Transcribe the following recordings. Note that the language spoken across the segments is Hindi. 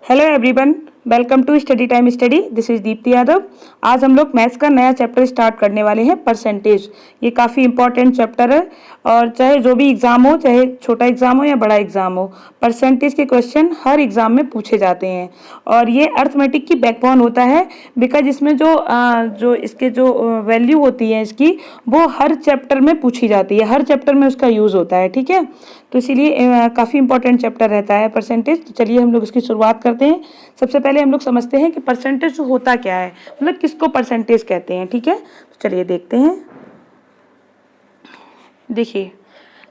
Hello everyone, welcome to study time study. This is Deepti Yadav. आज हम लोग मैथ्स का नया चैप्टर स्टार्ट करने वाले हैं, परसेंटेज। ये काफ़ी इंपॉर्टेंट चैप्टर है और चाहे जो भी एग्ज़ाम हो, चाहे छोटा एग्ज़ाम हो या बड़ा एग्ज़ाम हो, परसेंटेज के क्वेश्चन हर एग्ज़ाम में पूछे जाते हैं। और ये अर्थमेटिक की बैकबोन होता है, बिकॉज इसमें जो वैल्यू होती है इसकी, वो हर चैप्टर में पूछी जाती है, हर चैप्टर में उसका यूज़ होता है। ठीक है, तो इसीलिए काफ़ी इंपॉर्टेंट चैप्टर रहता है परसेंटेज। तो चलिए हम लोग इसकी शुरुआत करते हैं। सबसे पहले हम लोग समझते हैं कि परसेंटेज होता क्या है, मतलब किसको परसेंटेज कहते हैं। ठीक है, तो चलिए देखते हैं।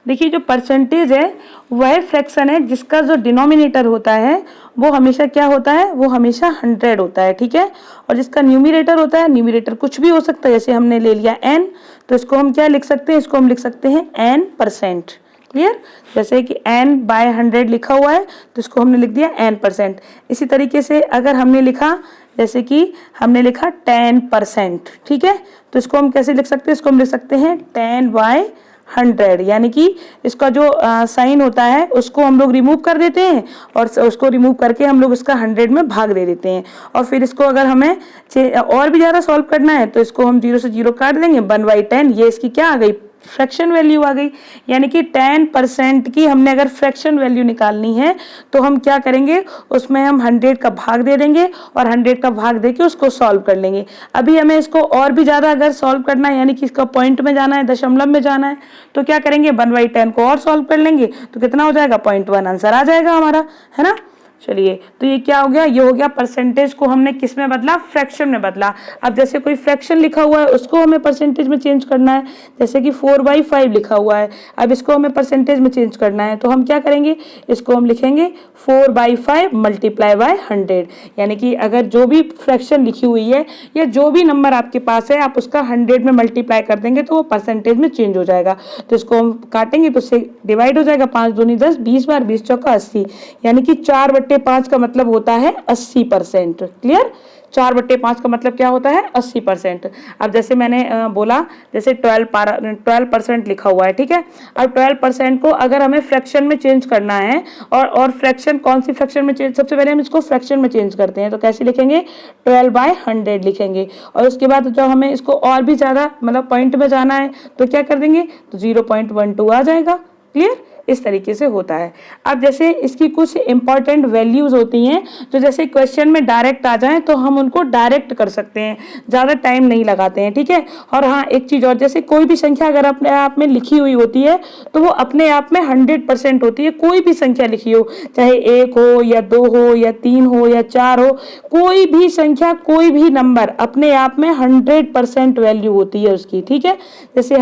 देखिए जो परसेंटेज है वह फ्रैक्शन है जिसका जो डिनोमिनेटर होता है वो हमेशा क्या होता है, वो हमेशा 100 होता है। ठीक है, और जिसका न्यूमरेटर होता है, न्यूमरेटर कुछ भी हो सकता है। जैसे हमने ले लिया n, तो इसको हम क्या लिख सकते हैं, इसको हम लिख सकते हैं n%। क्लियर, जैसे कि n/100 लिखा हुआ है तो इसको हमने लिख दिया n%। इसी तरीके से अगर हमने लिखा, जैसे कि हमने लिखा 10%, ठीक है, तो इसको हम कैसे लिख सकते हैं, इसको हम लिख सकते हैं 10/100। यानी कि इसका जो साइन होता है उसको हम लोग रिमूव कर देते हैं और उसको रिमूव करके हम लोग इसका 100 में भाग दे देते हैं। और फिर इसको अगर हमें और भी ज़्यादा सॉल्व करना है तो इसको हम 0 से 0 काट देंगे, 1/10। ये इसकी क्या आ गई, फ्रैक्शन वैल्यू आ गई। यानी कि 10% की हमने अगर फ्रैक्शन वैल्यू निकालनी है तो हम क्या करेंगे, उसमें हम 100 का भाग दे देंगे और 100 का भाग देके उसको सॉल्व कर लेंगे। अभी हमें इसको और भी ज़्यादा अगर सॉल्व करना है, यानी कि इसका पॉइंट में जाना है, दशमलव में जाना है, तो क्या करेंगे, 1/10 को और सॉल्व कर लेंगे तो कितना हो जाएगा, 0.1 आंसर आ जाएगा हमारा, है ना। चलिए, तो ये क्या हो गया, ये हो गया परसेंटेज को हमने किस में बदला, फ्रैक्शन में बदला। अब जैसे कोई फ्रैक्शन लिखा हुआ है उसको हमें परसेंटेज में चेंज करना है। जैसे कि 4/5 लिखा हुआ है, अब इसको हमें परसेंटेज में चेंज करना है तो हम क्या करेंगे, इसको हम लिखेंगे 4/5 × 100। यानी कि अगर जो भी फ्रैक्शन लिखी हुई है या जो भी नंबर आपके पास है, आप उसका 100 में मल्टीप्लाई कर देंगे तो वो परसेंटेज में चेंज हो जाएगा। तो इसको हम काटेंगे तो उससे डिवाइड हो जाएगा, 5 दूनी 10, 20 बार 20 चौका 80। यानी कि 4/5 का मतलब होता है 80%। क्लियर, 4/5 का मतलब क्या होता है, 80%। अब जैसे मैंने बोला, जैसे 12% लिखा हुआ है, ठीक है। अब 12% को अगर हमें फ्रैक्शन में चेंज करना है, और फ्रैक्शन कौन सी फ्रैक्शन में चेंज, सबसे पहले हम इसको फ्रैक्शन में चेंज करते हैं तो कैसे लिखेंगे, 12/100 लिखेंगे। और उसके बाद जब हमें इसको और भी ज़्यादा मतलब पॉइंट में जाना है तो क्या कर देंगे, तो 0.12 आ जाएगा। क्लियर, इस तरीके से होता है। अब जैसे इसकी कुछ इंपॉर्टेंट वैल्यूज होती हैं जो जैसे क्वेश्चन में डायरेक्ट आ जाएं तो हम उनको डायरेक्ट कर सकते हैं, ज़्यादा टाइम नहीं लगाते हैं। ठीक है, और हाँ एक चीज़ और, जैसे कोई भी संख्या अगर अपने आप में लिखी हुई होती है तो वो अपने आप में 100% होती है। कोई भी संख्या लिखी हो, चाहे 1 हो या 2 हो या 3 हो या 4 हो, कोई भी संख्या, कोई भी नंबर अपने आप में 100% वैल्यू होती है उसकी। ठीक है, जैसे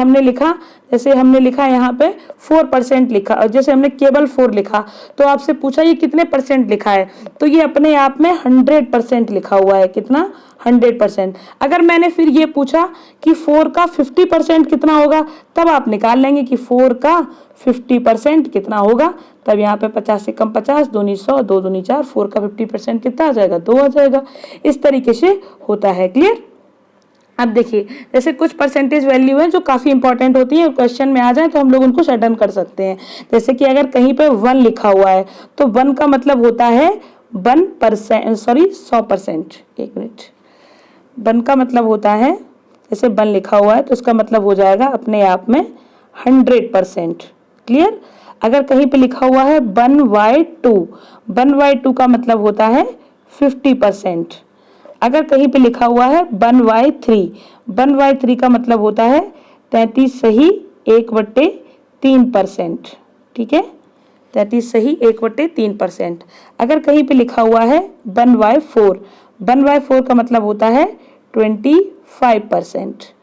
हमने लिखा यहाँ पे 4% लिखा, और जैसे हमने केवल 4 लिखा तो आपसे पूछा ये कितने परसेंट लिखा है, तो ये अपने आप में 100% लिखा हुआ है। कितना, 100%। अगर मैंने फिर ये पूछा कि 4 का 50% कितना होगा, तब आप निकाल लेंगे कि 4 का 50% कितना होगा। तब यहाँ पे 50 से कम 50, 2 दूनी 100, 2 दूनी 4, 4 का 50% कितना आ जाएगा, 2 आ जाएगा। इस तरीके से होता है। क्लियर। अब देखिए, जैसे कुछ परसेंटेज वैल्यू है जो काफ़ी इंपॉर्टेंट होती है और क्वेश्चन में आ जाए तो हम लोग उनको सडन कर सकते हैं। जैसे कि अगर कहीं पे 1 लिखा हुआ है तो 1 का मतलब होता है 100%। एक मिनट, 1 का मतलब होता है, जैसे 1 लिखा हुआ है तो उसका मतलब हो जाएगा अपने आप में 100%। क्लियर, अगर कहीं पे लिखा हुआ है 1/2, 1/2 का मतलब होता है 50%। अगर कहीं पे लिखा हुआ है 1/3, 1/3 का मतलब होता है 33 सही 1/3%। ठीक है, 33 सही 1/3%। अगर कहीं पे लिखा हुआ है 1/4, 1/4 का मतलब होता है 25%।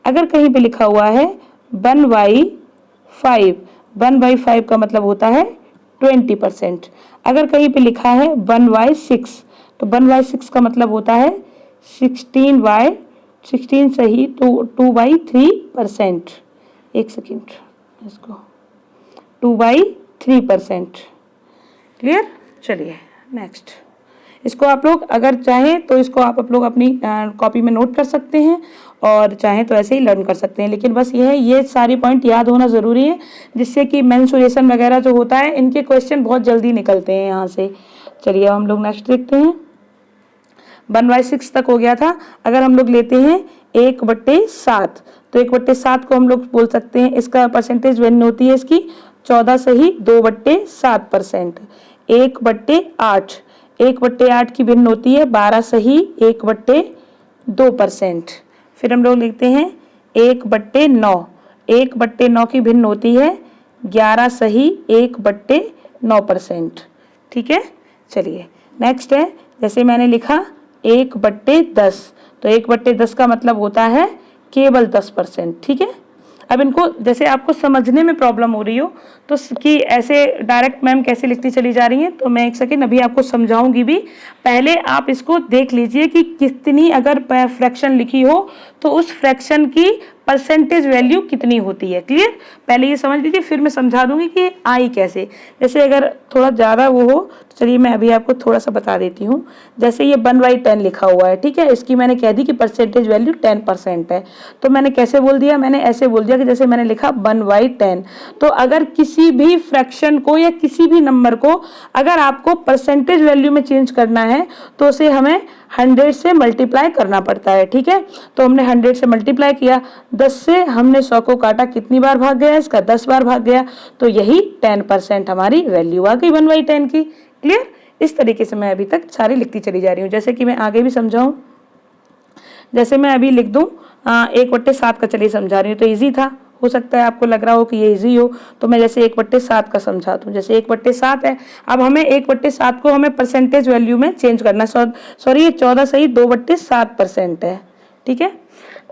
अगर कहीं पे लिखा हुआ है 1/5, 1/5 का मतलब होता है 20%। अगर कहीं पे लिखा है 1/6, तो 1/6 का मतलब होता है 16 सही 2/3%। एक सेकेंड, इसको 2/3%। क्लियर, चलिए नेक्स्ट। इसको आप लोग अगर चाहें तो इसको आप लोग अपनी कॉपी में नोट कर सकते हैं और चाहें तो ऐसे ही लर्न कर सकते हैं। लेकिन बस ये सारी पॉइंट याद होना ज़रूरी है, जिससे कि मेंसुरेशन वगैरह जो होता है इनके क्वेश्चन बहुत जल्दी निकलते हैं यहाँ से। चलिए अब हम लोग नेक्स्ट देखते हैं। 1/6 तक हो गया था। अगर हम लोग लेते हैं 1/7, तो 1/7 को हम लोग बोल सकते हैं, इसका परसेंटेज भिन्न होती है इसकी 14 सही 2/7%। 1/8, 1/8 की भिन्न होती है 12 सही 1/2%। फिर हम लोग लिखते हैं 1/9, 1/9 की भिन्न होती है 11 सही 1/9%। ठीक है। चलिए नेक्स्ट है, जैसे मैंने लिखा 1/10, तो 1/10 का मतलब होता है केवल 10%। ठीक है। अब इनको जैसे आपको समझने में प्रॉब्लम हो रही हो तो कि ऐसे डायरेक्ट मैम कैसे लिखती चली जा रही हैं, तो मैं एक सेकेंड अभी आपको समझाऊंगी भी। पहले आप इसको देख लीजिए कि कितनी अगर फ्रैक्शन लिखी हो तो उस फ्रैक्शन की परसेंटेज वैल्यू कितनी होती है। क्लियर, पहले ये समझ लीजिए, फिर मैं समझा दूंगी कि आई कैसे। जैसे अगर थोड़ा ज़्यादा वो हो तो चलिए मैं अभी आपको थोड़ा सा बता देती हूँ। जैसे ये 1/10 लिखा हुआ है, ठीक है, इसकी मैंने कह दी कि परसेंटेज वैल्यू 10% है, तो मैंने कैसे बोल दिया, मैंने ऐसे बोल दिया कि जैसे मैंने लिखा 1/10। तो अगर किसी भी फ्रैक्शन को या किसी भी नंबर को अगर आपको परसेंटेज वैल्यू में चेंज करना है तो उसे हमें 100 से मल्टीप्लाई करना पड़ता है। ठीक है, तो हमने 100 से मल्टीप्लाई किया, 10 से हमने 100 को काटा, कितनी बार भाग गया, इसका 10 बार भाग गया, तो यही 10% हमारी वैल्यू आ गई 1/10 की। क्लियर, इस तरीके से मैं अभी तक सारी लिखती चली जा रही हूँ। जैसे कि मैं आगे भी समझाऊं, जैसे मैं अभी लिख दूं 1/7 का, चलिए समझा रही हूँ, तो ईजी था। हो सकता है आपको लग रहा हो कि ये इजी हो, तो मैं जैसे 1/7 का समझा दूं। जैसे 1/7 है, अब हमें 1/7 को हमें परसेंटेज वैल्यू में चेंज करना, सॉरी ये 14 सही 2/7% है। ठीक है,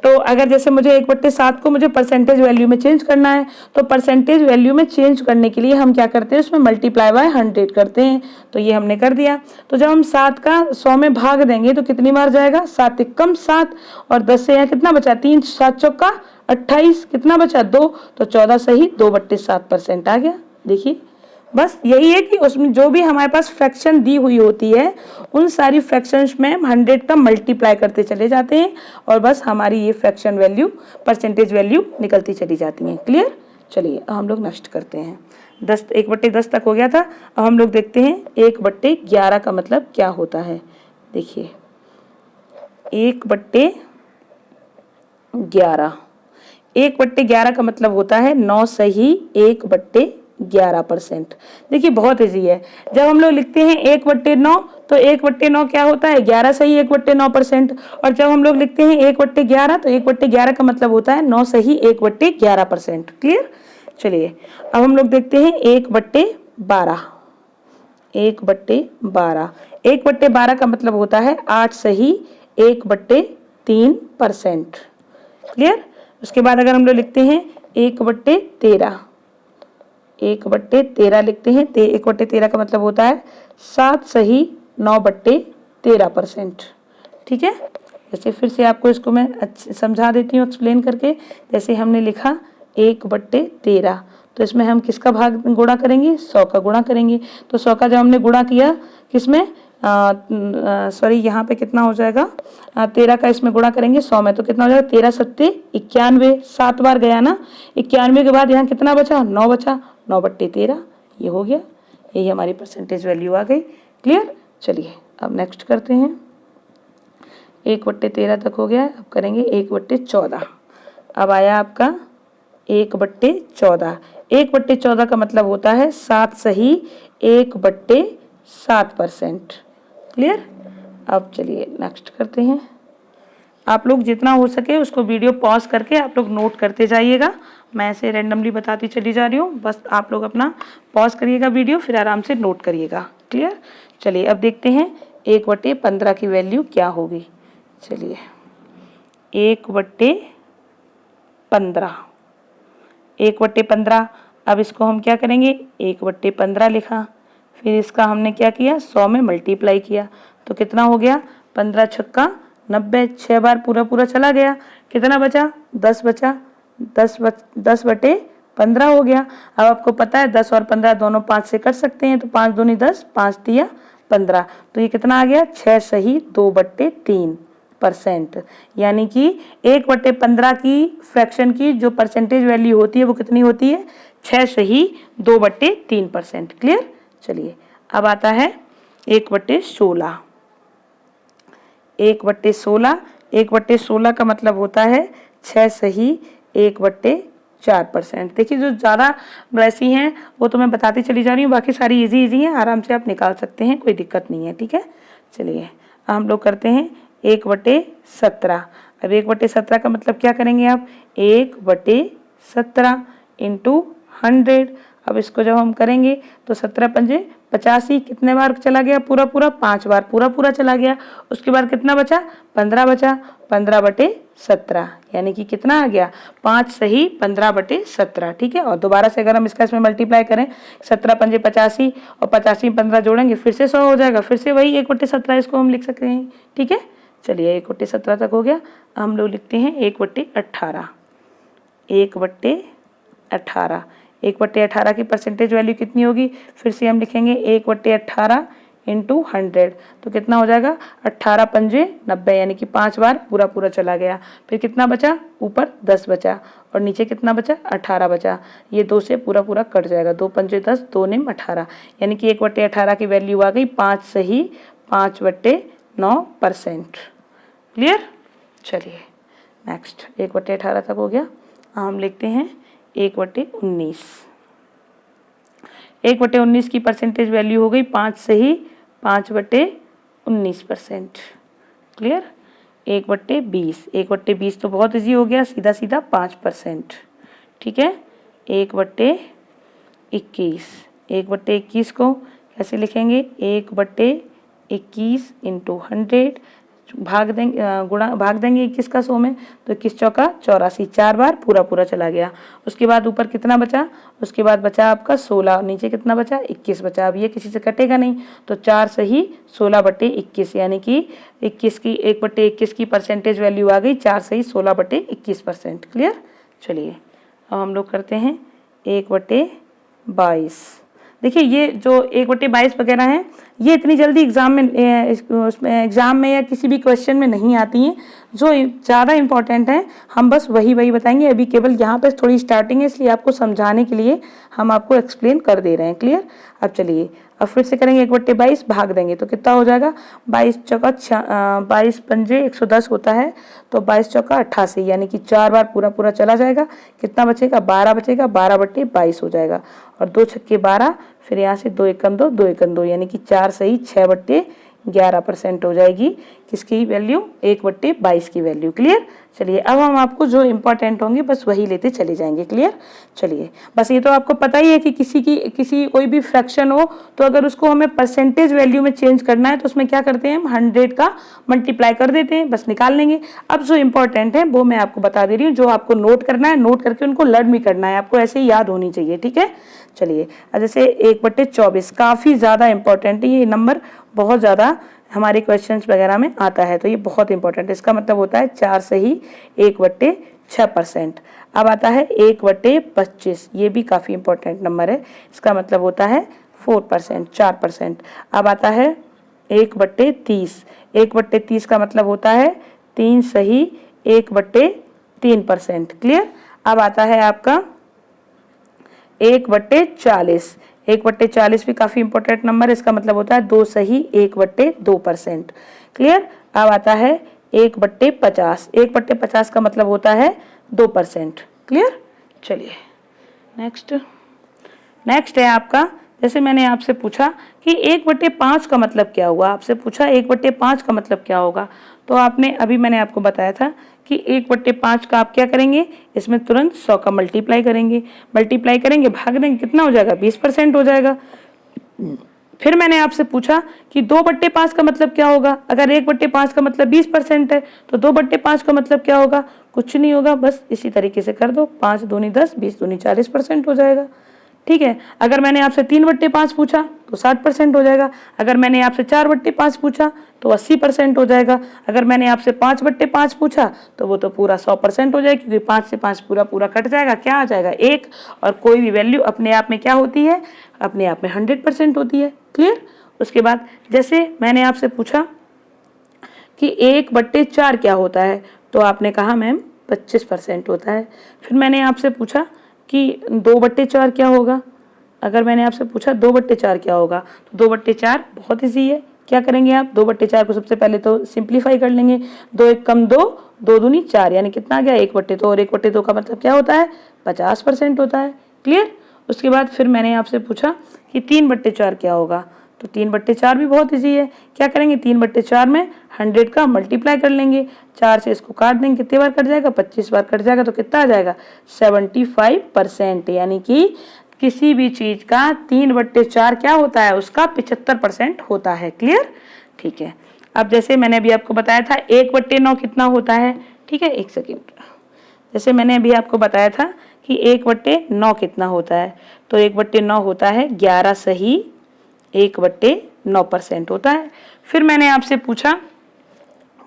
तो अगर जैसे मुझे 1/7 को मुझे परसेंटेज वैल्यू में चेंज करना है, तो परसेंटेज वैल्यू में चेंज करने के लिए हम क्या करते हैं, उसमें मल्टीप्लाई बाय 100 करते हैं। तो ये हमने कर दिया। तो जब हम 7 का 100 में भाग देंगे तो कितनी बार जाएगा, 7 एकम 7, और 10 से यहाँ कितना बचा, 3, 7 चौका 28, कितना बचा 2, तो 14 सही 2/7% आ गया। देखिए बस यही है कि उसमें जो भी हमारे पास फ्रैक्शन दी हुई होती है उन सारी फ्रैक्शंस में हम 100 का मल्टीप्लाई करते चले जाते हैं और बस हमारी ये फ्रैक्शन वैल्यू परसेंटेज वैल्यू निकलती चली जाती हैं। क्लियर, चलिए अब हम लोग नेक्स्ट करते हैं। 1/10 तक हो गया था। अब हम लोग देखते हैं 1/11 का मतलब क्या होता है। देखिए 1/11, 1/11 का मतलब होता है 9 सही 1/11%। देखिए बहुत इजी है। जब हम लोग लिखते हैं 1/9, तो 1/9 क्या होता है, 11 सही 1/9%। और जब हम लोग लिखते हैं 1/11, तो 1/11 का मतलब होता है 9 सही 1/11%। क्लियर, चलिए अब हम लोग देखते हैं 1/12, 1/12, 1/12 का मतलब होता है 8 सही 1/3%। क्लियर, उसके बाद अगर हम लोग लिखते हैं 1/13, 1/13 लिखते हैं, 1/13 का मतलब होता है 7 सही 9/13%। ठीक है, जैसे फिर से आपको इसको मैं समझा देती हूँ एक्सप्लेन करके। जैसे हमने लिखा 1/13, तो इसमें हम किसका भाग गुणा करेंगे, 100 का गुणा करेंगे। तो 100 का जब हमने गुणा किया किसमें, सॉरी यहाँ पे कितना हो जाएगा, 13 का इसमें गुणा करेंगे 100 में, तो कितना हो जाएगा, 13 सत्ते 91, 7 बार गया ना, 91 के बाद यहाँ कितना बचा, 9 बचा, 9/13, ये हो गया, यही हमारी परसेंटेज वैल्यू आ गई। क्लियर, चलिए अब नेक्स्ट करते हैं। 1/13 तक हो गया, अब करेंगे 1/14। अब आया आपका 1/14, 1/14 का मतलब होता है 7 सही 1/7%। क्लियर, अब चलिए नेक्स्ट करते हैं। आप लोग जितना हो सके उसको वीडियो पॉज करके आप लोग नोट करते जाइएगा। मैं ऐसे रैंडमली बताती चली जा रही हूँ, बस आप लोग अपना पॉज करिएगा वीडियो, फिर आराम से नोट करिएगा। क्लियर, चलिए अब देखते हैं 1/15 की वैल्यू क्या होगी। चलिए 1/15, 1/15, अब इसको हम क्या करेंगे, 1/15 लिखा, फिर इसका हमने क्या किया, 100 में मल्टीप्लाई किया, तो कितना हो गया, 15 छक्का 90, 6 बार पूरा पूरा चला गया, कितना बचा, 10 बचा, 10/15 हो गया। अब आपको पता है 10 और 15 दोनों 5 से कर सकते हैं, तो 5 दूनी 10, 5 तिया 15, तो ये कितना आ गया, 6 सही 2/3%। यानी कि 1/15 की फ्रैक्शन की जो परसेंटेज वैल्यू होती है वो कितनी होती है, 6 सही 2/3%। क्लियर, चलिए अब आता है 1/16, 1/16, 1/16 का मतलब होता है 6 सही 1/4%। देखिए जो ज़्यादा वैसी हैं वो तो मैं बताती चली जा रही हूँ, बाकी सारी इजी इजी हैं, आराम से आप निकाल सकते हैं, कोई दिक्कत नहीं है। ठीक है, चलिए हम लोग करते हैं 1/17। अब 1/17 का मतलब क्या करेंगे आप, 1/17 इंटू 100। अब इसको जब हम करेंगे तो 17 पंजे 85, कितने बार चला गया, पूरा पूरा 5 बार पूरा पूरा चला गया। उसके बाद कितना बचा, 15 बचा, 15/17 यानी कि कितना आ गया, 5 सही 15/17। ठीक है, और दोबारा से अगर हम इसका इसमें मल्टीप्लाई करें, 17 पंजे 85 और 85 में 15 जोड़ेंगे फिर से 100 हो जाएगा, फिर से वही 1/17 इसको हम लिख सकते हैं। ठीक है, चलिए 1/17 तक हो गया। हम लोग लिखते हैं 1/18, 1/18, 1/18 की परसेंटेज वैल्यू कितनी होगी, फिर से हम लिखेंगे 1/18 इंटू 100, तो कितना हो जाएगा, 18 पंजे 90 यानी कि 5 बार पूरा पूरा चला गया। फिर कितना बचा, ऊपर 10 बचा और नीचे कितना बचा, 18 बचा। ये 2 से पूरा पूरा कट जाएगा, 2 पंजे 10, 2 नेम 18 यानी कि 1/18 की वैल्यू आ गई 5 सही 5/9%। क्लियर, चलिए नेक्स्ट 1/18 तक हो गया। हम लिखते हैं 1/19, 1/19 की परसेंटेज वैल्यू हो गई 5 सही 5/19%। क्लियर, 1/20, 1/20 तो बहुत इजी हो गया, सीधा सीधा 5%। ठीक है, 1/21, 1/21 को कैसे लिखेंगे, 1/21 इंटू 100, भाग देंगे 21 का 100 में, तो 21 चौका 84, 4 बार पूरा पूरा चला गया। उसके बाद ऊपर कितना बचा, उसके बाद बचा आपका 16, नीचे कितना बचा, 21 बचा। अब ये किसी से कटेगा नहीं, तो 4 सही 16/21 यानी कि 21 की 1/21 की परसेंटेज वैल्यू आ गई 4 सही 16/21%। क्लियर, चलिए अब हम लोग करते हैं 1/22। देखिए ये जो 1/22 वगैरह हैं, ये इतनी जल्दी एग्जाम में या किसी भी क्वेश्चन में नहीं आती हैं। जो ज़्यादा इंपॉर्टेंट है हम बस वही बताएंगे। अभी केवल यहाँ पे थोड़ी स्टार्टिंग है, इसलिए आपको समझाने के लिए हम आपको एक्सप्लेन कर दे रहे हैं। क्लियर, अब चलिए अब फिर से करेंगे 1/22, भाग देंगे तो कितना हो जाएगा, 22 चौका 22 पंजे 110 होता है, तो 22 चौका 88 यानी कि 4 बार पूरा पूरा चला जाएगा। कितना बचेगा, 12 बचेगा, 12/22 हो जाएगा और 2 छक्के 12, फिर यहाँ से 2 एकम 2, 2 एकम 2 यानी कि 4 सही 6/11% हो जाएगी। किसकी वैल्यू, 1/22 की वैल्यू। क्लियर, चलिए अब हम आपको जो इम्पोर्टेंट होंगे बस वही लेते चले जाएंगे। क्लियर, चलिए बस ये तो आपको पता ही है कि किसी कोई भी फ्रैक्शन हो तो अगर उसको हमें परसेंटेज वैल्यू में चेंज करना है तो उसमें क्या करते हैं, हम 100 का मल्टीप्लाई कर देते हैं, बस निकाल लेंगे। अब जो इम्पोर्टेंट है वो मैं आपको बता दे रही हूँ, जो आपको नोट करना है, नोट करके उनको लर्न भी करना है, आपको ऐसे ही याद होनी चाहिए। ठीक है, चलिए जैसे 1/24 काफ़ी ज़्यादा इंपॉर्टेंट है, ये नंबर बहुत ज़्यादा हमारे क्वेश्चंस वगैरह में आता है, तो ये बहुत इंपॉर्टेंट है। इसका मतलब होता है 4 सही 1/6%। अब आता है 1/25, ये भी काफ़ी इंपॉर्टेंट नंबर है, इसका मतलब होता है 4%, 4%। अब आता है 1/30, 1/30 का मतलब होता है 3 सही 1/3%। क्लियर, अब आता है आपका 1/40, 1/40 भी काफ़ी इंपॉर्टेंट नंबर है, इसका मतलब होता है 2 सही 1/2%। क्लियर, अब आता है 1/50, 1/50 का मतलब होता है 2%। क्लियर, चलिए नेक्स्ट है आपका, जैसे मैंने आपसे पूछा कि 1/5 का मतलब क्या हुआ, आपसे पूछा 1/5 का मतलब क्या होगा, तो आपने अभी मैंने आपको बताया था कि 1/5 का आप क्या करेंगे, इसमें तुरंत 100 का मल्टीप्लाई करेंगे, भाग देंगे, कितना हो जाएगा, 20% हो जाएगा। फिर मैंने आपसे पूछा कि 2/5 का मतलब क्या होगा, अगर 1/5 का मतलब 20% है तो 2/5 का मतलब क्या होगा, कुछ नहीं होगा, बस इसी तरीके से कर दो, 5 दूनी 10, 20 दूनी 40% हो जाएगा। ठीक है, अगर मैंने आपसे 3/5 पूछा तो 60% हो जाएगा, अगर मैंने आपसे 4/5 पूछा तो 80% हो जाएगा, अगर मैंने आपसे 5/5 पूछा तो वो तो पूरा 100% हो जाएगा, क्योंकि 5 से 5 पूरा पूरा कट जाएगा, क्या आ जाएगा 1, और कोई भी वैल्यू अपने आप में क्या होती है, अपने आप में 100% होती है। क्लियर, उसके बाद जैसे मैंने आपसे पूछा कि 1/4 क्या होता है, तो आपने कहा मैम 25% होता है। फिर मैंने आपसे पूछा कि 2/4 क्या होगा, अगर मैंने आपसे पूछा 2/4 क्या होगा, तो 2/4 बहुत ईजी है। क्या करेंगे आप, 2/4 को सबसे पहले तो सिंप्लीफाई कर लेंगे। 2 एक कम 2, 2 दूनी 4, यानी कितना आ गया 1/2, और 1/2 का मतलब क्या होता है 50% होता है। क्लियर। उसके बाद फिर मैंने आपसे पूछा कि 3/4 क्या होगा, तो 3/4 भी बहुत ईजी है। क्या करेंगे, 3/4 में 100 का मल्टीप्लाई कर लेंगे, 4 से इसको काट देंगे, कितने बार कट जाएगा 25 बार कट जाएगा, तो कितना आ जाएगा 75%, यानी कि किसी भी चीज का 3/4 क्या होता है, उसका 75% होता है। क्लियर। ठीक है। अब जैसे मैंने अभी आपको बताया था 1/9 कितना होता है, ठीक है, एक सेकेंड। जैसे मैंने अभी आपको बताया था कि 1/9 कितना होता है, तो 1/9 होता है 11 सही 1/9% होता है। फिर मैंने आपसे पूछा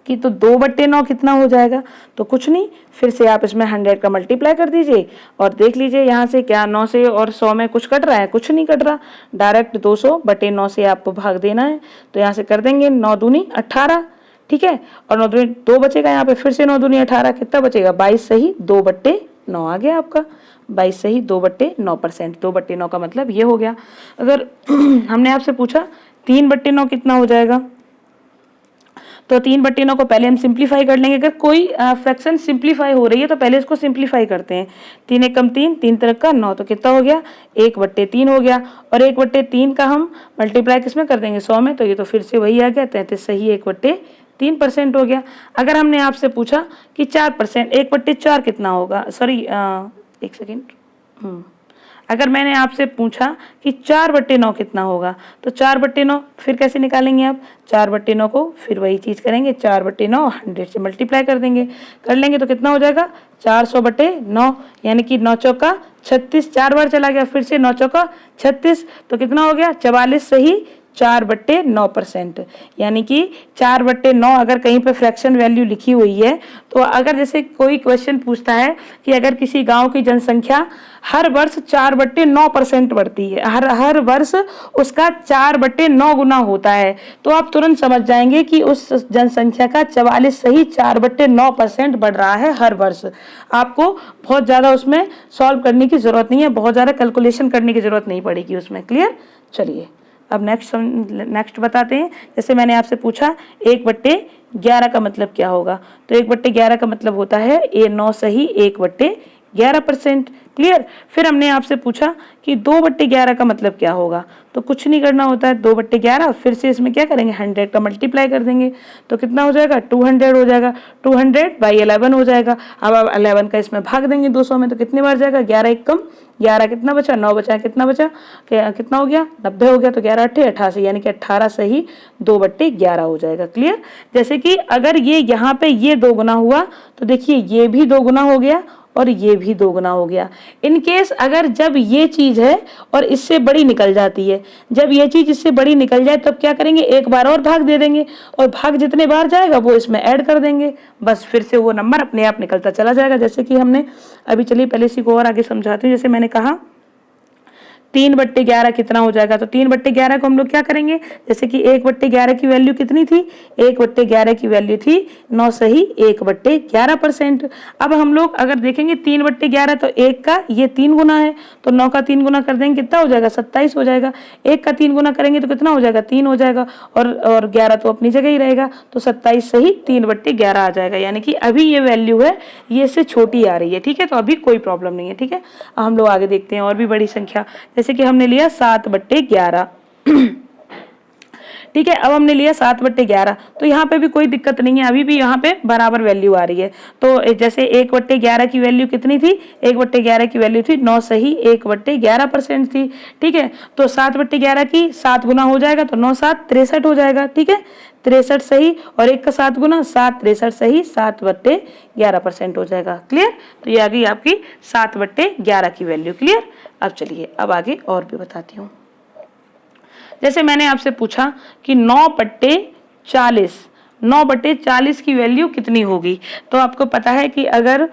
कि तो 2/9 कितना हो जाएगा, तो कुछ नहीं, फिर से आप इसमें 100 का मल्टीप्लाई कर दीजिए और देख लीजिए यहाँ से क्या 9 से और 100 में कुछ कट रहा है, कुछ नहीं कट रहा, डायरेक्ट 200/9 से आपको भाग देना है। तो यहाँ से कर देंगे 9 दूनी 18, ठीक है, और 9 दूनी 2 बचेगा, यहाँ पे फिर से 9 दूनी 18, कितना बचेगा 22 सही 2/9 आ गया आपका, 22 सही 2/9%। 2/9 का मतलब ये हो गया। अगर हमने आपसे पूछा 3/9 कितना हो जाएगा, तो 3/9 को पहले हम सिंप्लीफाई कर लेंगे। अगर कोई फ्रैक्शन सिंप्लीफाई हो रही है तो पहले इसको सिंप्लीफाई करते हैं। 3 एक कम 3, 3 तरह का 9, तो कितना हो गया 1/3 हो गया, और 1/3 का हम मल्टीप्लाई किसमें कर देंगे 100 में, तो ये तो फिर से वही आ गया 33 सही 1/3% हो गया। अगर हमने आपसे पूछा कि 4%, 1/4 कितना होगा, सॉरी एक सेकेंड, अगर मैंने आपसे पूछा कि 4/9 कितना होगा, तो 4/9 फिर कैसे निकालेंगे आप, 4/9 को फिर वही चीज़ करेंगे, 4/9 100 से मल्टीप्लाई कर देंगे, कर लेंगे तो कितना हो जाएगा 400/9, यानी कि 9 चौका 36, 4 बार चला गया, फिर से 9 चौका 36, तो कितना हो गया 44 सही 4/9%। यानी कि 4/9 अगर कहीं पर फ्रैक्शन वैल्यू लिखी हुई है, तो अगर जैसे कोई क्वेश्चन पूछता है कि अगर किसी गांव की जनसंख्या हर वर्ष 4/9% बढ़ती है, हर वर्ष उसका 4/9 गुना होता है, तो आप तुरंत समझ जाएंगे कि उस जनसंख्या का 44 सही 4/9% बढ़ रहा है हर वर्ष। आपको बहुत ज़्यादा उसमें सॉल्व करने की ज़रूरत नहीं है, बहुत ज़्यादा कैलकुलेशन करने की ज़रूरत नहीं पड़ेगी उसमें। क्लियर। चलिए अब नेक्स्ट बताते हैं। जैसे मैंने आपसे पूछा 1/11 का मतलब क्या होगा, तो 1/11 का मतलब होता है 9 सही 1/11%। क्लियर। फिर हमने आपसे पूछा कि 2/11 का मतलब क्या होगा, तो कुछ नहीं करना होता है, 2/11 फिर से इसमें क्या करेंगे 100 का मल्टीप्लाई कर देंगे, तो कितना हो जाएगा 200 हो जाएगा, 200/11 हो जाएगा। अब आप 11 का इसमें भाग देंगे 200 में, तो कितने बार जाएगा 11 एक कम 11, कितना बचा 9 बचा, कितना बचा कितना हो गया 90 हो गया, तो 11 8 88, यानी कि 18 सही 2/11 हो जाएगा। क्लियर। जैसे कि अगर ये यहाँ पे ये 2 गुना हुआ, तो देखिए ये भी 2 गुना हो गया और ये भी 2 गुना हो गया। इन केस अगर जब ये चीज है और इससे बड़ी निकल जाती है, जब ये चीज इससे बड़ी निकल जाए तब क्या करेंगे, एक बार और भाग दे देंगे, और भाग जितने बार जाएगा वो इसमें ऐड कर देंगे, बस फिर से वो नंबर अपने आप निकलता चला जाएगा। जैसे कि हमने अभी, चलिए पहले इसी को और आगे समझाते हैं। जैसे मैंने कहा 3/11 कितना हो जाएगा, तो 3/11 को हम लोग क्या करेंगे, जैसे कि 1/11 की वैल्यू कितनी थी, 1/11 की वैल्यू थी 9 सही 1/11%। अब हम लोग अगर देखेंगे 3/11, तो 1 का ये 3 गुना है, तो 9 का 3 गुना कर देंगे, कितना हो जाएगा 27 हो जाएगा। 1 का 3 गुना करेंगे तो कितना हो जाएगा 3 हो जाएगा, और 11 तो अपनी जगह ही रहेगा, तो 27 सही 3/11 आ जाएगा। यानी कि अभी ये वैल्यू है ये इससे छोटी आ रही है, ठीक है, तो अभी कोई प्रॉब्लम नहीं है। ठीक है, हम लोग आगे देखते हैं और भी बड़ी संख्या, जैसे कि हमने लिया 7/11। ठीक है, अब हमने लिया 7/11, तो यहाँ पे भी कोई दिक्कत नहीं है, अभी भी यहाँ पे बराबर वैल्यू आ रही है। तो जैसे 1/11 की वैल्यू कितनी थी, 1/11 की वैल्यू थी 9 सही 1/11% थी। ठीक है, तो 7/11 की 7 गुना हो जाएगा, तो 9 7 63 हो जाएगा। ठीक है, 63 सही, और 1 का 7 गुना 7 63 सही 7/11% हो जाएगा। क्लियर। तो ये आ गई आपकी 7/11 की वैल्यू। क्लियर। अब चलिए अब आगे और भी बताती हूँ। जैसे मैंने आपसे पूछा कि 9/40 की वैल्यू कितनी होगी, तो आपको पता है कि अगर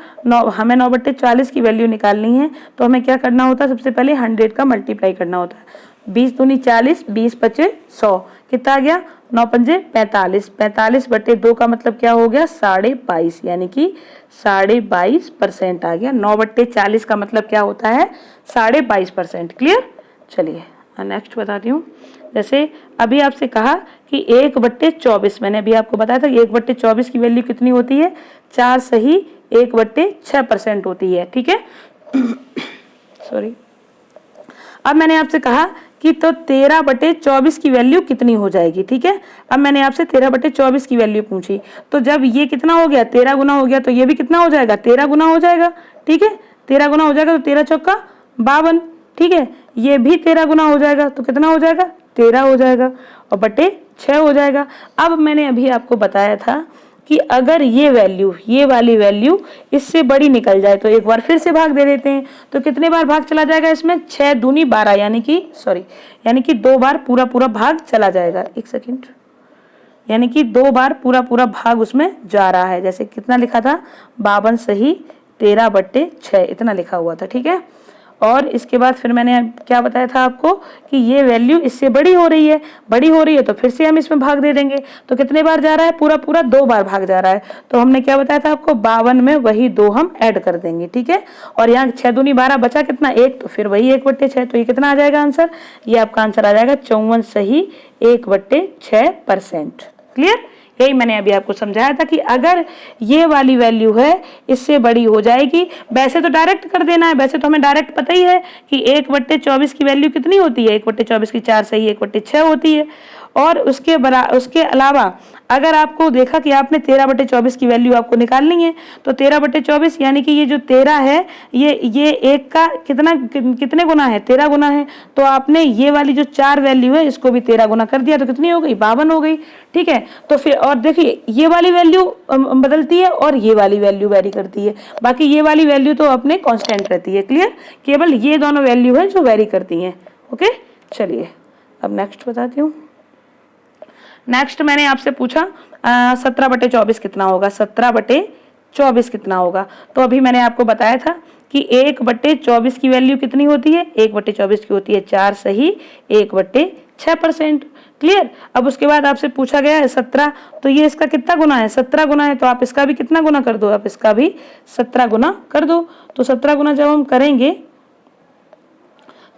हमें 9/40 की वैल्यू निकालनी है तो हमें क्या करना होता है, सबसे पहले 100 का मल्टीप्लाई करना होता है। 20 दूनी 40, 20 पचे 100, कितना आ गया 9 पंजे 45, 45/2 का मतलब क्या हो गया 22.5, यानी कि 22.5% आ गया। 9/40 का मतलब क्या होता है 22.5%। क्लियर। चलिए नेक्स्ट बताती हूँ। जैसे अभी आपसे कहा कि 1/24, मैंने अभी आपको बताया था कि 1/24 की वैल्यू कितनी होती है, 4 सही 1/6% होती है, ठीक है। सॉरी। अब मैंने आपसे कहा कि तो 13/24 की वैल्यू कितनी हो जाएगी, ठीक है। अब मैंने आपसे 13/24 की वैल्यू पूछी, तो जब ये कितना हो गया, 13 गुना हो गया, तो ये भी कितना हो जाएगा, 13 गुना हो जाएगा, ठीक है। 13 गुना हो जाएगा तो 13 चौका 52, ठीक है। ये भी 13 गुना हो जाएगा तो कितना हो जाएगा, 13 हो जाएगा और बटे 6 हो जाएगा। अब मैंने अभी आपको बताया था कि अगर ये वैल्यू, ये वाली वैल्यू इससे बड़ी निकल जाए तो एक बार फिर से भाग दे देते हैं। तो कितने बार भाग चला जाएगा इसमें, 6 दूनी 12, यानी कि 2 बार पूरा पूरा भाग चला जाएगा। एक सेकंड, यानी कि 2 बार पूरा पूरा भाग उसमें जा रहा है। जैसे कितना लिखा था, 52 सही 13/6 इतना लिखा हुआ था, ठीक है। और इसके बाद फिर मैंने क्या बताया था आपको कि ये वैल्यू इससे बड़ी हो रही है तो फिर से हम इसमें भाग दे देंगे। तो कितने बार जा रहा है, पूरा पूरा 2 बार भाग जा रहा है। तो हमने क्या बताया था आपको, 52 में वही 2 हम ऐड कर देंगे, ठीक है। और यहाँ 6 दूनी 12 बचा कितना, 1, तो फिर वही 1/6। तो ये कितना आ जाएगा आंसर, ये आपका आंसर आ जाएगा 54 सही 1/6%। क्लियर। यही मैंने अभी आपको समझाया था कि अगर ये वाली वैल्यू है इससे बड़ी हो जाएगी, वैसे तो डायरेक्ट कर देना है, वैसे तो हमें डायरेक्ट पता ही है कि 1/24 की वैल्यू कितनी होती है, 1/24 की 4 सही 1/6 होती है। और उसके अलावा अगर आपको देखा कि आपने 13/24 की वैल्यू आपको निकालनी है, तो 13/24 यानी कि ये जो 13 है ये 1 का कितने गुना है, 13 गुना है। तो आपने ये वाली जो 4 वैल्यू है इसको भी 13 गुना कर दिया तो कितनी हो गई, 52 हो गई, ठीक है। तो फिर और देखिए ये वाली वैल्यू बदलती है और ये वाली वैल्यू वेरी करती है, बाकी ये वाली वैल्यू तो अपने कांस्टेंट रहती है। क्लियर। केवल ये दोनों वैल्यू है जो वेरी करती हैं। ओके, चलिए अब नेक्स्ट बताती हूँ। नेक्स्ट मैंने आपसे पूछा 17/24 कितना होगा, 17/24 कितना होगा। तो अभी मैंने आपको बताया था कि 1/24 की वैल्यू कितनी होती है, 1/24 की होती है 4 सही 1/6%। क्लियर। अब उसके बाद आपसे पूछा गया है 17, तो ये इसका कितना गुना है, 17 गुना है। तो आप इसका भी कितना गुना कर दो, आप इसका भी 17 गुना कर दो। तो 17 गुना जब हम करेंगे,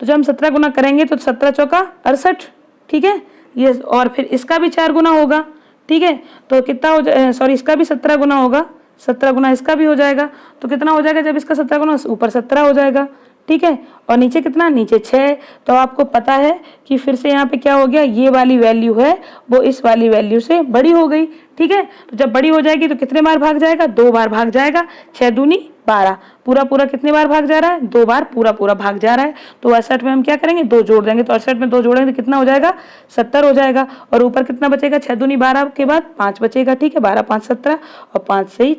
तो जब हम 17 गुना करेंगे तो 17 चौका 68, ठीक है। ये और फिर इसका भी 4 गुना होगा, ठीक है। तो कितना हो जाए, सॉरी इसका भी 17 गुना होगा, 17 गुना इसका भी हो जाएगा। तो कितना हो जाएगा, जब इसका 17 गुना ऊपर 17 हो जाएगा, ठीक है। और नीचे कितना, नीचे 6। तो आपको पता है कि फिर से यहाँ पे क्या हो गया, ये वाली वैल्यू है वो इस वाली वैल्यू से बड़ी हो गई, ठीक है। तो जब बड़ी हो जाएगी तो कितने बार भाग जाएगा, 2 बार भाग जाएगा। 6 दूनी 12, पूरा पूरा कितने बार भाग जा रहा है, 2 बार पूरा पूरा भाग जा रहा है। तो 68 में हम क्या करेंगे, 2 जोड़ देंगे। तो 68 में 2 जोड़ेंगे तो कितना हो जाएगा, 70 हो जाएगा। और ऊपर कितना बचेगा, 6 दूनी 12 के बाद 5 बचेगा, ठीक है। 12 5 17 और 5 सही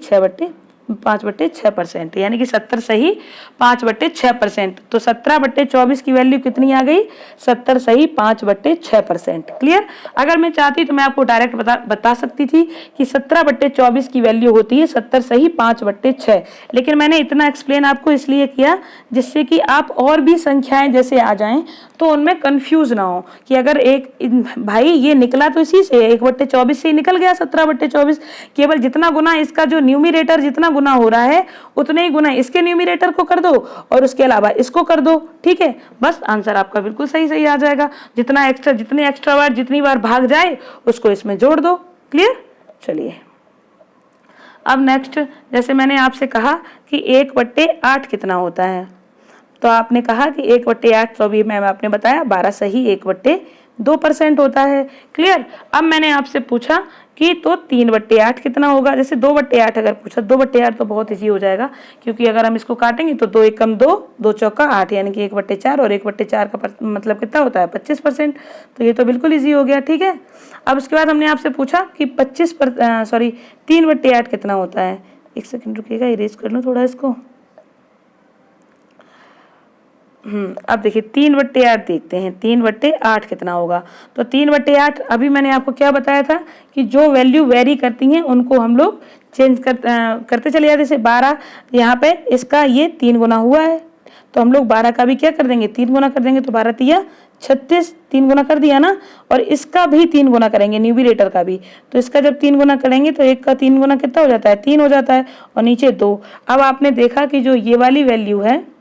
5/6%, यानी कि 70 सही 5/6%। तो 17/24 की वैल्यू कितनी आ गई, 70 सही 5/6%। क्लियर। अगर मैं चाहती तो मैं आपको डायरेक्ट बता सकती थी कि 17/24 की वैल्यू होती है 70 सही 5/6, लेकिन मैंने इतना एक्सप्लेन आपको इसलिए किया जिससे कि आप और भी संख्याएं जैसे आ जाएं तो उनमें कंफ्यूज ना हो कि अगर एक भाई ये निकला तो इसी से 1/24 से ही निकल गया 17/24, केवल जितना गुना इसका जो न्यूमिरेटर जितना गुना हो रहा है उतने ही गुना इसके न्यूमिरेटर को कर दो और उसके अलावा इसको कर दो, ठीक है। बस आंसर आपका बिल्कुल सही आ जाएगा। जितने एक्स्ट्रा बार जितनी बार भाग जाए उसको इसमें जोड़ दो। क्लियर। चलिए अब नेक्स्ट, जैसे मैंने आपसे कहा कि 1/8 कितना होता है, तो आपने कहा कि 1/8, तो अभी मैं आपने बताया 12 सही 1/2% होता है। क्लियर। अब मैंने आपसे पूछा कि तो 3/8 कितना होगा। जैसे 2/8 अगर पूछा, 2/8 तो बहुत इजी हो जाएगा, क्योंकि अगर हम इसको काटेंगे तो 2 एकम 2, 2 चौका 8, यानी कि 1/4 और 1/4 का मतलब कितना होता है 25%। तो ये तो बिल्कुल इजी हो गया, ठीक है। अब उसके बाद हमने आपसे पूछा कि 3/8 कितना होता है। एक सेकंड रुकिएगा, इरेज कर लूँ थोड़ा इसको। अब देखिए 3/8 देखते हैं, 3/8 कितना होगा। तो 3/8 अभी मैंने आपको क्या बताया था कि जो वैल्यू वेरी करती हैं उनको हम लोग चेंज करते चले जाते। जैसे 12 यहाँ पे इसका ये 3 गुना हुआ है, तो हम लोग 12 का भी क्या कर देंगे, 3 गुना कर देंगे। तो 12 तिया 36, 3 गुना कर दिया ना। और इसका भी 3 गुना करेंगे, न्यूमिरेटर का भी। तो इसका जब 3 गुना करेंगे तो एक का 3 गुना कितना हो जाता है, 3 हो जाता है, और नीचे 2। अब आपने देखा कि जो ये वाली वैल्यू है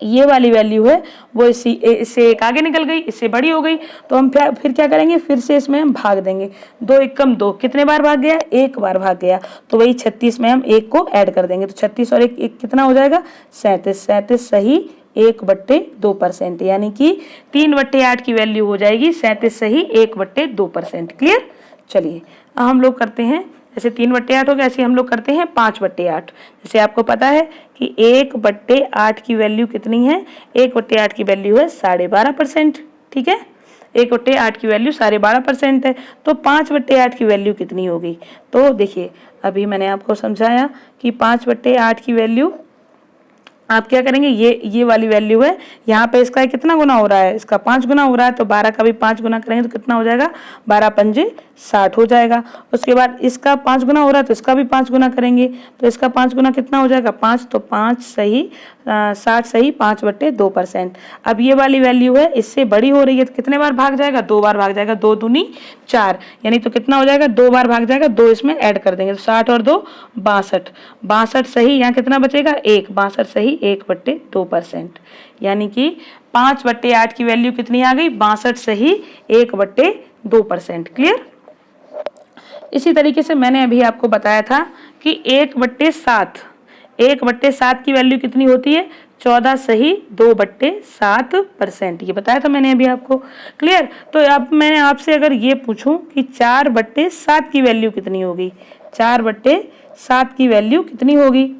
ये वाली वैल्यू है वो इससे एक आगे निकल गई, इससे बड़ी हो गई, तो हम फिर क्या करेंगे, फिर से इसमें हम भाग देंगे। 2 एकम 2, कितने बार भाग गया, एक बार भाग गया, तो वही 36 में हम एक को ऐड कर देंगे, तो 36 और एक कितना हो जाएगा, 37। 37 सही 1/2%, यानी कि 3/8 की वैल्यू हो जाएगी 37 सही 1/2%। क्लियर। चलिए अब हम लोग करते हैं, जैसे 3/8 हो गया, ऐसे हम लोग करते हैं 5/8। जैसे आपको पता है कि 1/8 की वैल्यू कितनी है, 1/8 की वैल्यू है 12.5%। ठीक है, 1/8 की वैल्यू 12.5% है, तो 5/8 की वैल्यू कितनी होगी। तो देखिए अभी मैंने आपको समझाया कि 5/8 की वैल्यू आप क्या करेंगे, ये वाली वैल्यू है, यहाँ पे इसका कितना गुना हो रहा है, इसका 5 गुना हो रहा है, तो 12 का भी 5 गुना करेंगे तो कितना हो जाएगा, 12 पंजे 60 हो जाएगा। उसके बाद इसका 5 गुना हो रहा है तो इसका भी 5 गुना करेंगे, तो इसका 5 गुना कितना हो जाएगा, 5, तो 5 सही 60 सही 5/2%। अब ये वाली वैल्यू है, इससे बड़ी हो रही है, तो कितने बार भाग जाएगा, 2 बार भाग जाएगा, 2 दूनी 4, यानी तो कितना हो जाएगा, 2 बार भाग जाएगा, 2 इसमें ऐड कर देंगे, तो 60 और 2 62, 62 सही, यहाँ कितना बचेगा 1, 62 सही 1/2%, यानी कि 5/8 की वैल्यू कितनी आ गई, 62 सही 1/2%। क्लियर। इसी तरीके से मैंने अभी आपको बताया था कि 1/7 की वैल्यू कितनी होती है, 14 सही 2/7%, ये बताया था मैंने अभी आपको। क्लियर। तो अब मैंने आपसे अगर ये पूछूं कि 4/7 की वैल्यू कितनी होगी, 4/7 की वैल्यू कितनी होगी,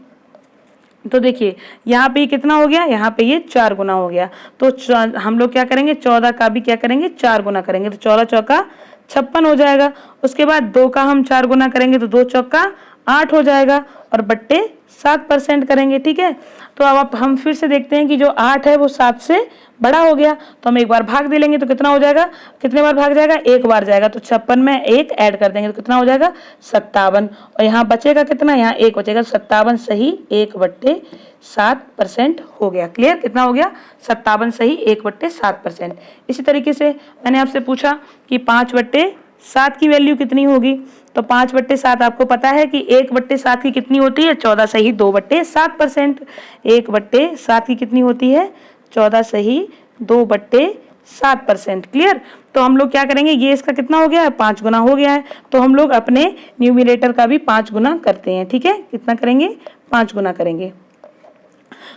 तो देखिए यहाँ पे कितना हो गया, यहाँ पे ये 4 गुना हो गया, तो हम लोग क्या करेंगे, 14 का भी क्या करेंगे 4 गुना करेंगे, तो 14 चौका 56 हो जाएगा। उसके बाद 2 का हम 4 गुना करेंगे तो 2 चौका 8 हो जाएगा, और बट्टे 7% करेंगे। ठीक है, तो अब हम फिर से देखते हैं कि जो 8 है वो 7 से बड़ा हो गया, तो हम एक बार भाग दे लेंगे, तो कितना हो जाएगा, कितने बार भाग जाएगा, एक बार जाएगा, तो 56 में 1 ऐड कर देंगे तो कितना हो जाएगा 57, और यहाँ बचेगा कितना, यहाँ 1 बचेगा, 57 सही 1/7% हो गया। क्लियर। कितना हो गया, 57 सही 1/7%। इसी तरीके से मैंने आपसे पूछा कि 5/7 की वैल्यू कितनी होगी, तो 5/7 आपको पता है कि 1/7 की कितनी होती है, 14 सही 2/7%। 1/7 की कितनी होती है, 14 सही 2/7%। क्लियर। तो हम लोग क्या करेंगे, ये इसका कितना हो गया है, 5 गुना हो गया है, तो हम लोग अपने न्यूमिनेटर का भी 5 गुना करते हैं। ठीक है, कितना करेंगे, 5 गुना करेंगे।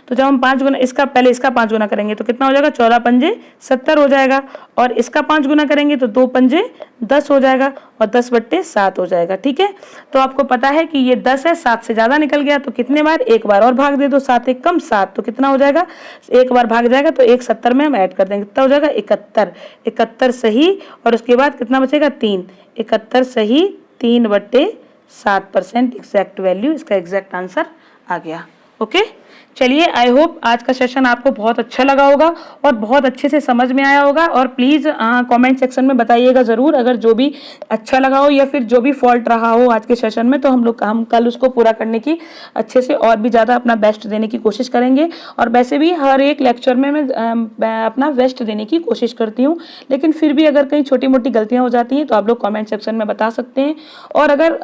तो जब हम 5 गुना इसका 5 गुना करेंगे तो कितना हो जाएगा, 14 पंजे 70 हो जाएगा, और इसका 5 गुना करेंगे तो 2 पंजे 10 हो जाएगा, और 10/7 हो जाएगा। ठीक है, तो आपको पता है कि ये 10 है, 7 से ज्यादा निकल गया, तो कितने बार, एक बार और भाग दे दो, 7 एक कम 7, तो कितना हो जाएगा, एक बार भाग जाएगा, तो 1/70 में हम ऐड कर देंगे, कितना हो जाएगा 71, 71 सही, और उसके बाद कितना बचेगा 3, 71 सही 3/7%, एग्जैक्ट वैल्यू, इसका एग्जैक्ट आंसर आ गया। ओके। चलिए, आई होप आज का सेशन आपको बहुत अच्छा लगा होगा और बहुत अच्छे से समझ में आया होगा, और प्लीज़ कमेंट सेक्शन में बताइएगा ज़रूर अगर जो भी अच्छा लगा हो या फिर जो भी फॉल्ट रहा हो आज के सेशन में, तो हम कल उसको पूरा करने की अच्छे से और भी ज़्यादा अपना बेस्ट देने की कोशिश करेंगे। और वैसे भी हर एक लेक्चर में मैं अपना बेस्ट देने की कोशिश करती हूँ, लेकिन फिर भी अगर कहीं छोटी मोटी गलतियाँ हो जाती हैं तो आप लोग कॉमेंट सेक्शन में बता सकते हैं। और अगर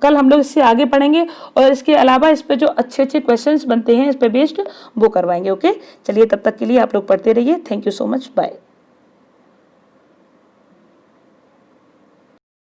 कल हम लोग इससे आगे पढ़ेंगे और इसके अलावा इस पर जो अच्छे अच्छे क्वेश्चंस बनते हैं इस पे बेस्ड वो करवाएंगे। ओके, चलिए तब तक के लिए आप लोग पढ़ते रहिए। Thank you so much, bye.